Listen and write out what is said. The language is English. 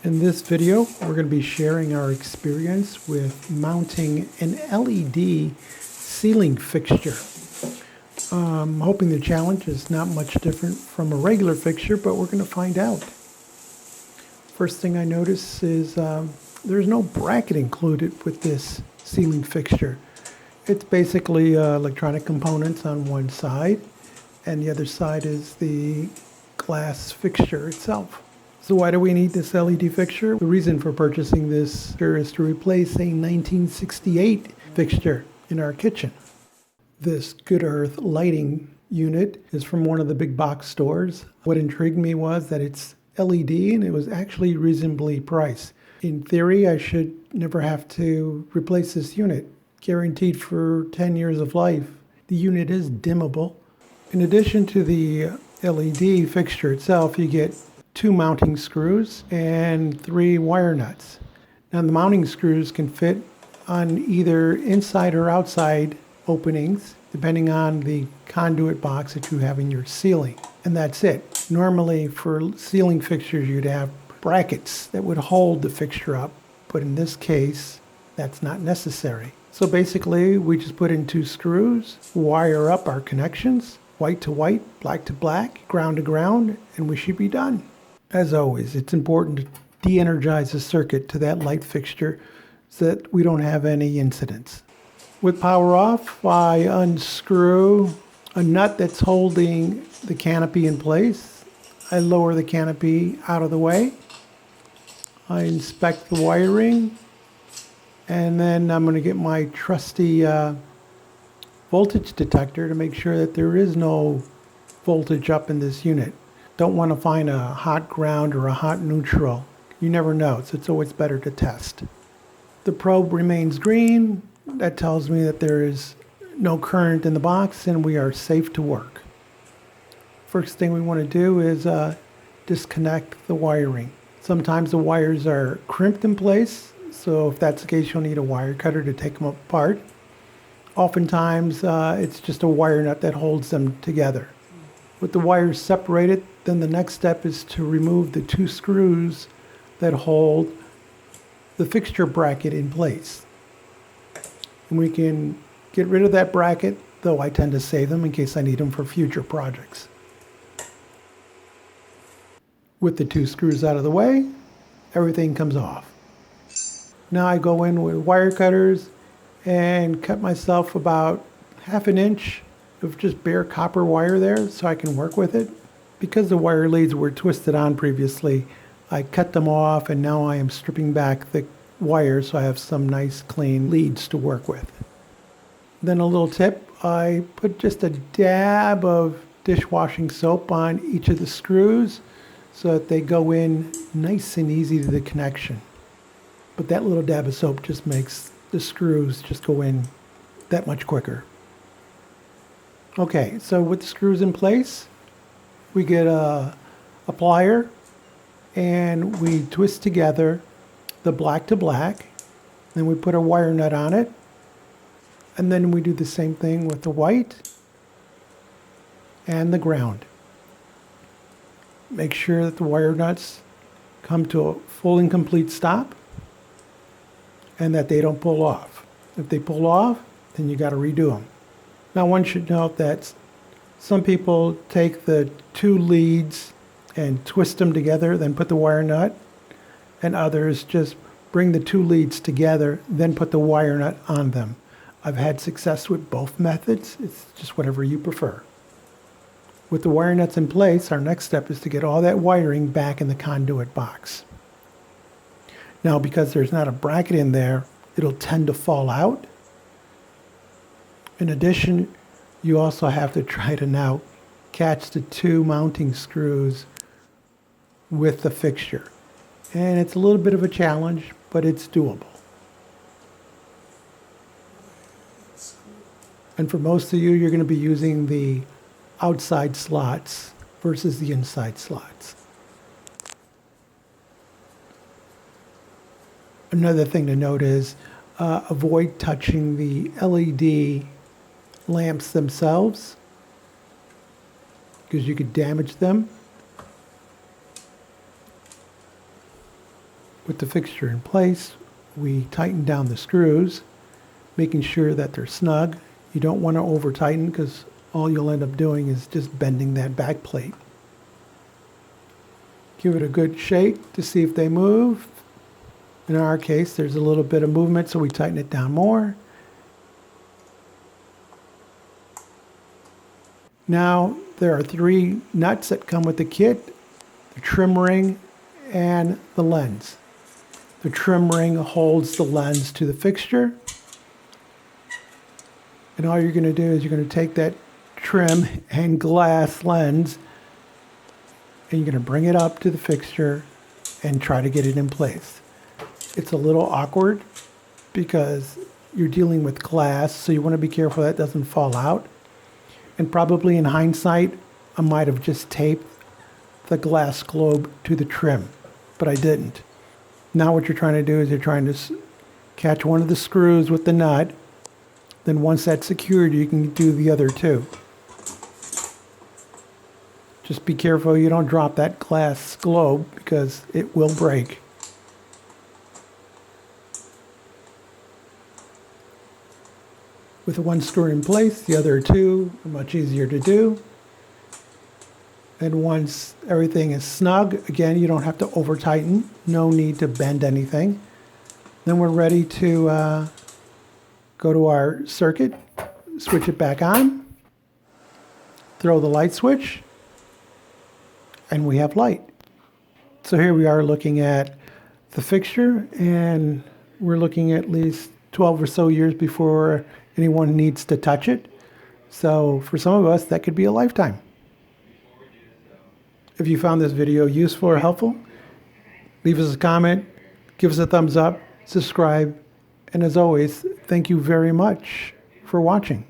In this video, we're going to be sharing our experience with mounting an LED ceiling fixture. I'm hoping the challenge is not much different from a regular fixture, but we're going to find out. First thing I notice is there's no bracket included with this ceiling fixture. It's basically electronic components on one side, and the other side is the glass fixture itself. So why do we need this LED fixture? The reason for purchasing this is to replace a 1968 fixture in our kitchen. This Good Earth lighting unit is from one of the big box stores. What intrigued me was that it's LED and it was actually reasonably priced. In theory, I should never have to replace this unit. Guaranteed for 10 years of life. The unit is dimmable. In addition to the LED fixture itself, you get 2 mounting screws and 3 wire nuts. Now the mounting screws can fit on either inside or outside openings, depending on the conduit box that you have in your ceiling. And that's it. Normally for ceiling fixtures you'd have brackets that would hold the fixture up, but in this case that's not necessary. So basically we just put in 2 screws, wire up our connections, white to white, black to black, ground to ground, and we should be done. As always, it's important to de-energize the circuit to that light fixture so that we don't have any incidents. With power off, I unscrew a nut that's holding the canopy in place. I lower the canopy out of the way. I inspect the wiring, and then I'm going to get my trusty voltage detector to make sure that there is no voltage up in this unit. Don't want to find a hot ground or a hot neutral. You never know, so it's always better to test. The probe remains green. That tells me that there is no current in the box and we are safe to work. First thing we want to do is disconnect the wiring. Sometimes the wires are crimped in place, so if that's the case, you'll need a wire cutter to take them apart. Oftentimes, it's just a wire nut that holds them together. With the wires separated, then the next step is to remove the 2 screws that hold the fixture bracket in place. And we can get rid of that bracket, though I tend to save them in case I need them for future projects. With the 2 screws out of the way, everything comes off. Now I go in with wire cutters and cut myself about 1/2 inch of just bare copper wire there so I can work with it. Because the wire leads were twisted on previously, I cut them off and now I am stripping back the wire so I have some nice clean leads to work with. Then a little tip, I put just a dab of dishwashing soap on each of the screws so that they go in nice and easy to the connection. But that little dab of soap just makes the screws just go in that much quicker. Okay, so with the screws in place, we get a plier and we twist together the black to black. Then we put a wire nut on it. And then we do the same thing with the white and the ground. Make sure that the wire nuts come to a full and complete stop and that they don't pull off. If they pull off, then you got to redo them. Now one should note that some people take the 2 leads and twist them together, then put the wire nut, and others just bring the 2 leads together, then put the wire nut on them. I've had success with both methods. It's just whatever you prefer. With the wire nuts in place, our next step is to get all that wiring back in the conduit box. Now, because there's not a bracket in there, it'll tend to fall out. In addition, you also have to try to now catch the 2 mounting screws with the fixture. And it's a little bit of a challenge, but it's doable. And for most of you, you're going to be using the outside slots versus the inside slots. Another thing to note is avoid touching the LED lamps themselves because you could damage them. With the fixture in place, we tighten down the screws, making sure that they're snug. You don't want to over tighten because all you'll end up doing is just bending that back plate. Give it a good shake to see if they move. In our case, there's a little bit of movement, so we tighten it down more. Now, there are 3 nuts that come with the kit: the trim ring and the lens. The trim ring holds the lens to the fixture. And all you're going to do is you're going to take that trim and glass lens and you're going to bring it up to the fixture and try to get it in place. It's a little awkward because you're dealing with glass, so you want to be careful that doesn't fall out. And probably in hindsight, I might have just taped the glass globe to the trim, but I didn't. Now what you're trying to do is you're trying to catch one of the screws with the nut. Then once that's secured, you can do the other 2. Just be careful you don't drop that glass globe because it will break. With the 1 screw in place, the other 2 are much easier to do. And once everything is snug, again, you don't have to over tighten. No need to bend anything. Then we're ready to go to our circuit, switch it back on, throw the light switch, and we have light. So here we are looking at the fixture, and we're looking at least 12 or so years before anyone needs to touch it. So for some of us, that could be a lifetime. If you found this video useful or helpful, leave us a comment, give us a thumbs up, subscribe, and as always, thank you very much for watching.